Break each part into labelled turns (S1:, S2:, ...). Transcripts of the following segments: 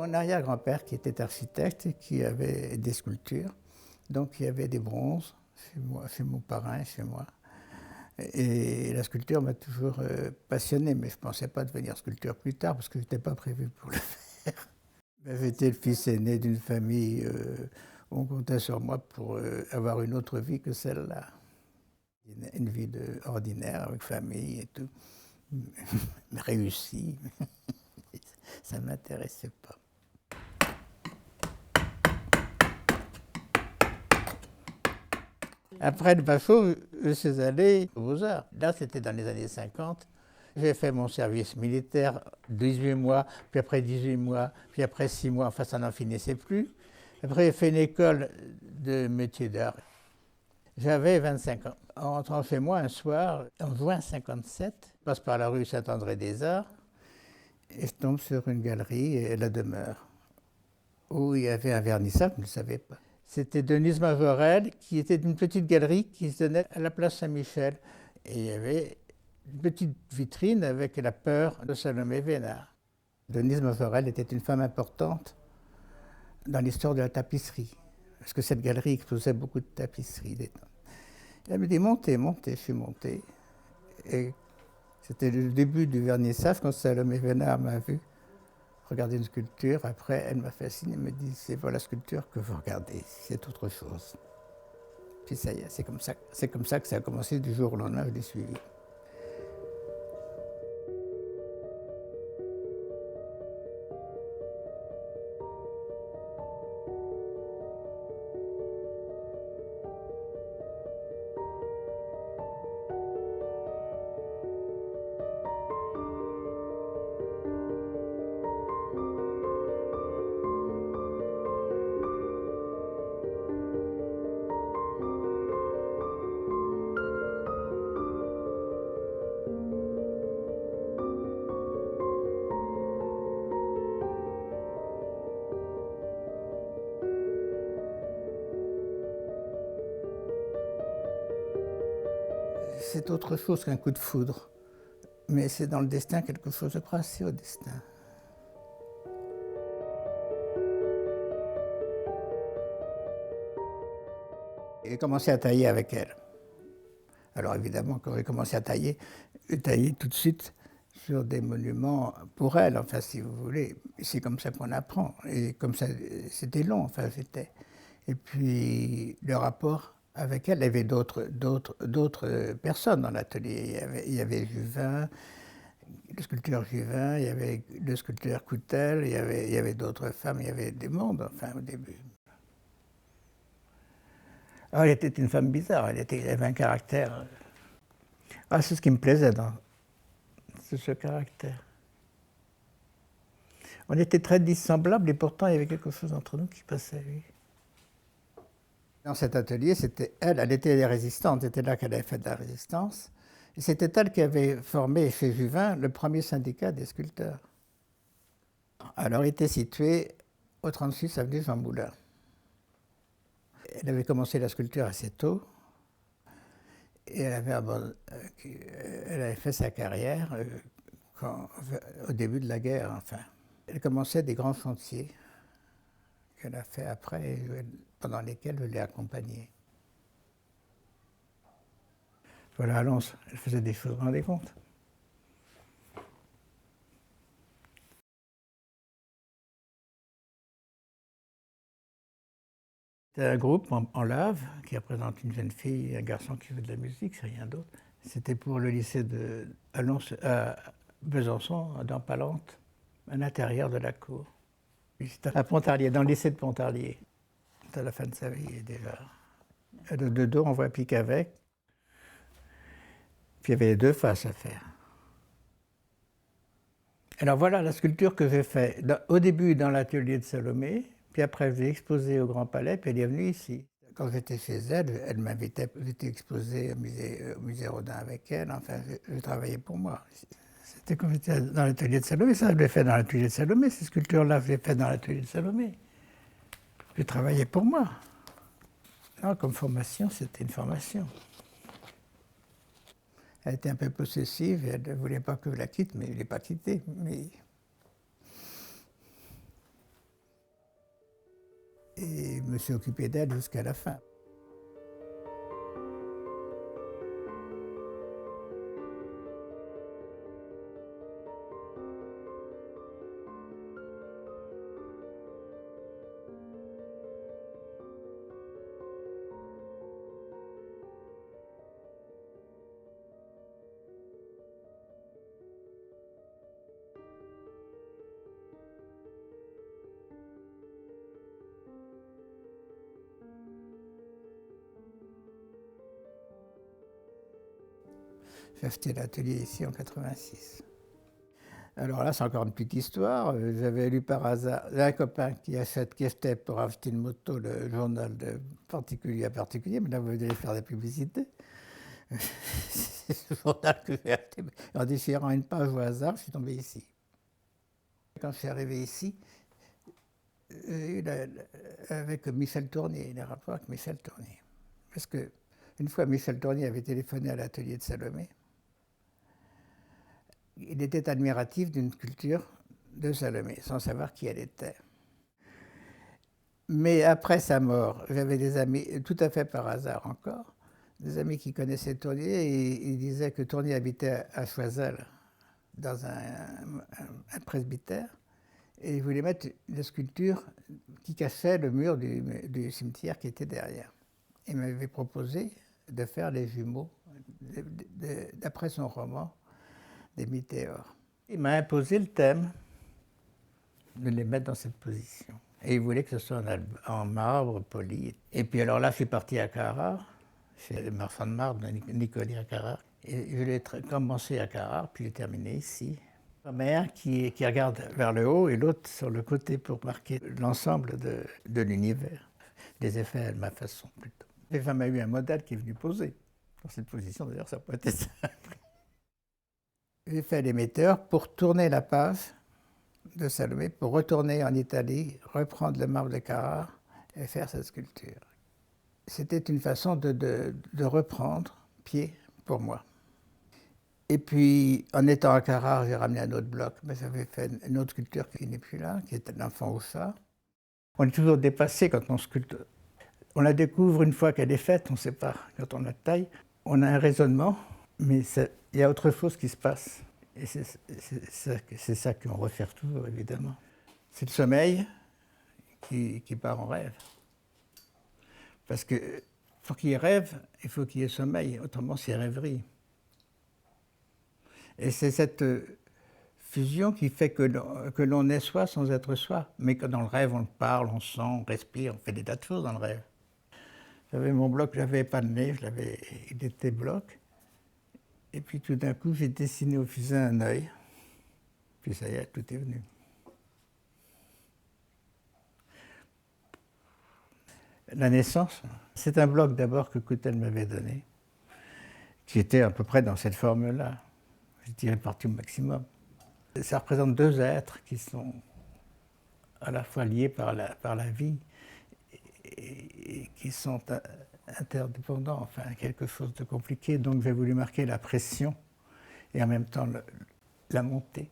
S1: mon arrière-grand-père qui était architecte et qui avait des sculptures. Donc il y avait des bronzes chez moi, chez mon parrain, chez moi. Et la sculpture m'a toujours passionné, mais je ne pensais pas devenir sculpteur plus tard parce que je n'étais pas prévu pour le faire. J'étais le fils aîné d'une famille où on comptait sur moi pour avoir une autre vie que celle-là. Une vie ordinaire, avec famille et tout, réussie. Ça ne m'intéressait pas. Après le Bafo, je suis allé aux Beaux-Arts. Là, c'était dans les années 50. J'ai fait mon service militaire 18 mois, puis après 18 mois, puis après 6 mois, enfin ça n'en finissait plus. Après, j'ai fait une école de métier d'art. J'avais 25 ans. En rentrant chez moi un soir, en juin 57, je passe par la rue Saint-André-des-Arts et je tombe sur une galerie, et La Demeure, où il y avait un vernissage, je ne le savais pas. C'était Denise Majorelle, qui était une petite galerie qui se donnait à la place Saint-Michel. Et il y avait une petite vitrine avec La Peur de Salomé Vénard. Denise Majorelle était une femme importante dans l'histoire de la tapisserie, parce que cette galerie exposait beaucoup de tapisseries. Elle me dit montez, montez, je suis monté. Et c'était le début du vernissage quand Salomé Vénard m'a vu regarder une sculpture. Après, elle m'a fait signe, elle me dit c'est pas la sculpture que vous regardez, c'est autre chose. Puis ça y est, c'est comme ça que ça a commencé du jour au lendemain, je l'ai suivi. C'est autre chose qu'un coup de foudre. Mais c'est dans le destin quelque chose, je crois, c'est au destin. J'ai commencé à tailler avec elle. Alors évidemment, quand j'ai commencé à tailler, j'ai taillé tout de suite sur des monuments pour elle, enfin si vous voulez. C'est comme ça qu'on apprend. Et comme ça, c'était long, enfin c'était. Et puis le rapport avec elle, il y avait d'autres personnes dans l'atelier. Il y avait Juvin, le sculpteur Juvin, il y avait le sculpteur Coutel, il y avait d'autres femmes, il y avait des mondes, enfin au début. Alors, elle était une femme bizarre, elle avait un caractère. Ah, c'est ce qui me plaisait dans ce caractère. On était très dissemblables et pourtant il y avait quelque chose entre nous qui passait, oui. Dans cet atelier, c'était elle était résistante, c'était là qu'elle avait fait de la résistance. Et c'était elle qui avait formé chez Juvin le premier syndicat des sculpteurs. Alors, il était situé au 36 avenue Jean Moulin. Elle avait commencé la sculpture assez tôt et elle avait fait sa carrière au début de la guerre, enfin. Elle commençait des grands chantiers qu'elle a fait après et pendant lesquels je l'ai accompagnée. Voilà, Alonso, elle faisait des choses, vous vous rendez compte? C'est un groupe en lave qui représente une jeune fille et un garçon qui fait de la musique, c'est rien d'autre. C'était pour le lycée de à Besançon, dans Palente, à l'intérieur de la cour. C'était à Pontarlier, dans le lycée de Pontarlier. C'était à la fin de sa vie déjà. De dos, on voit pique avec. Puis il y avait les deux faces à faire. Alors voilà la sculpture que j'ai faite au début dans l'atelier de Salomé, puis après j'ai exposé au Grand Palais, puis elle est venue ici. Quand j'étais chez elle, elle m'invitait, j'étais exposé au musée Rodin avec elle, enfin je travaillais pour moi. C'était comme j'étais dans l'atelier de Salomé, ça je l'ai fait dans l'atelier de Salomé, ces sculptures-là je les ai faites dans l'atelier de Salomé. Je travaillais pour moi. Non, comme formation, c'était une formation. Elle était un peu possessive, elle ne voulait pas que je la quitte, mais je ne l'ai pas quittée. Mais... et je me suis occupé d'elle jusqu'à la fin. J'ai acheté l'atelier ici en 86. Alors là, c'est encore une petite histoire. J'avais lu par hasard, j'ai un copain qui achetait pour acheter une moto le journal de particulier à particulier, mais là, vous allez faire des publicités. C'est ce journal que j'ai acheté. En déchirant une page au hasard, je suis tombé ici. Quand je suis arrivé ici, avec Michel Tournier, les rapports avec Michel Tournier. Parce que une fois, Michel Tournier avait téléphoné à l'atelier de Salomé. Il était admiratif d'une sculpture de Salomé, sans savoir qui elle était. Mais après sa mort, j'avais des amis, tout à fait par hasard encore, des amis qui connaissaient Tournier et ils disaient que Tournier habitait à Choiseul, dans un presbytère, et ils voulaient mettre une sculpture qui cachait le mur du cimetière qui était derrière. Il m'avait proposé de faire les jumeaux, d'après son roman, des météores. Il m'a imposé le thème de les mettre dans cette position. Et il voulait que ce soit en marbre poli. Et puis alors là, je suis parti à Carrare, chez le marchand de marbre, Nicoli à Carrare. Et je l'ai commencé à Carrare, puis j'ai terminé ici. Ma mère qui regarde vers le haut et l'autre sur le côté pour marquer l'ensemble de l'univers. Les effets à ma façon, plutôt. J'ai jamais eu un modèle qui est venu poser dans cette position, d'ailleurs, ça peut être simple. J'ai fait l'émetteur pour tourner la page de Salomé, pour retourner en Italie, reprendre le marbre de Carrare et faire cette sculpture. C'était une façon de reprendre pied pour moi. Et puis, en étant à Carrare, j'ai ramené un autre bloc, mais j'avais fait une autre sculpture qui n'est plus là, qui était l'enfant au chat. On est toujours dépassé quand on sculpte. On la découvre une fois qu'elle est faite, on ne sait pas. Quand on la taille, on a un raisonnement, mais il y a autre chose qui se passe. Et c'est ça qu'on recherche toujours, évidemment. C'est le sommeil qui part en rêve. Parce que pour qu'il y ait rêve, il faut qu'il y ait sommeil, autrement c'est rêverie. Et c'est cette fusion qui fait que l'on est soi sans être soi, mais que dans le rêve on parle, on sent, on respire, on fait des tas de choses dans le rêve. J'avais mon bloc, j'avais pas de nez, il était bloc. Et puis tout d'un coup, j'ai dessiné au fusain un œil. Puis ça y est, tout est venu. La naissance, c'est un bloc d'abord que Coutel m'avait donné, qui était à peu près dans cette forme-là. Je tirais parti au maximum. Ça représente deux êtres qui sont à la fois liés par la vie et qui sont interdépendants, enfin quelque chose de compliqué. Donc j'ai voulu marquer la pression et en même temps la montée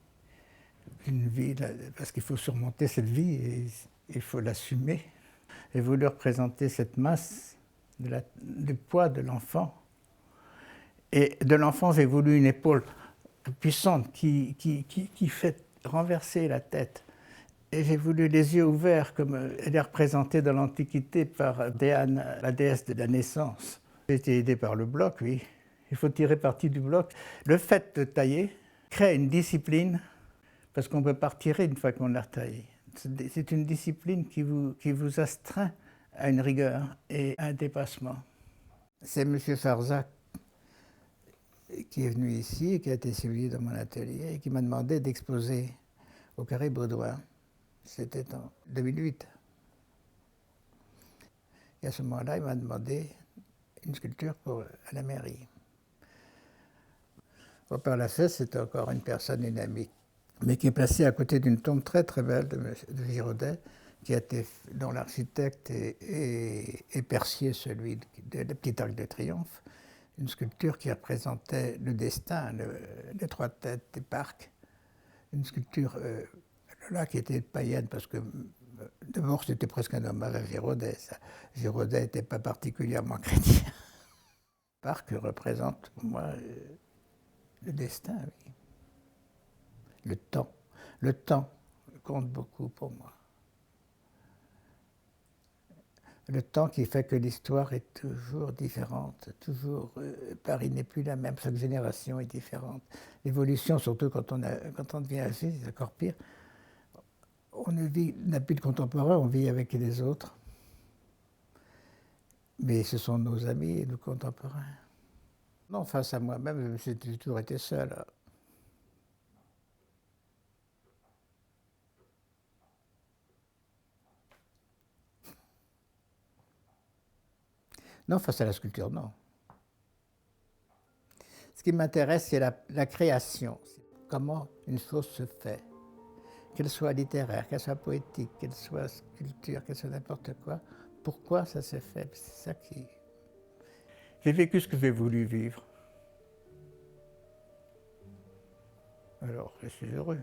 S1: d'une vie, parce qu'il faut surmonter cette vie et il faut l'assumer. J'ai voulu représenter cette masse du poids de l'enfant. Et de l'enfant, j'ai voulu une épaule puissante qui fait renverser la tête. Et j'ai voulu les yeux ouverts, comme elle est représentée dans l'Antiquité par Diane, la déesse de la naissance. J'ai été aidé par le bloc, oui. Il faut tirer parti du bloc. Le fait de tailler crée une discipline, parce qu'on ne peut pas retirer une fois qu'on l'a taillé. C'est une discipline qui vous astreint à une rigueur et à un dépassement. C'est M. Farzac qui est venu ici et qui a été suivi dans mon atelier et qui m'a demandé d'exposer au Carré Baudouin. C'était en 2008. Et à ce moment-là, il m'a demandé une sculpture à la mairie. Au Père Lachaise, c'était encore une personne, une amie, mais qui est placée à côté d'une tombe très très belle de Giraudet, dont l'architecte est Percier, celui de la Petit Arc de Triomphe, une sculpture qui représentait le destin, les trois têtes des parcs, une sculpture là qui était païenne parce que D'abord, c'était presque un hommage à Giraudet. Ça. Giraudet n'était pas particulièrement chrétien. Parc représente pour moi le destin, oui. Le temps. Le temps compte beaucoup pour moi. Le temps qui fait que l'histoire est toujours différente, toujours, Paris n'est plus la même, chaque génération est différente. L'évolution, surtout quand on devient âgé, c'est encore pire. On n'a plus de contemporains, on vit avec les autres. Mais ce sont nos amis et nos contemporains. Non, face à moi-même, j'ai toujours été seul. Non, face à la sculpture, non. Ce qui m'intéresse, c'est la création. Comment une chose se fait. Qu'elle soit littéraire, qu'elle soit poétique, qu'elle soit sculpture, qu'elle soit n'importe quoi. Pourquoi ça s'est fait? C'est ça qui... J'ai vécu ce que j'ai voulu vivre. Alors, je suis heureux.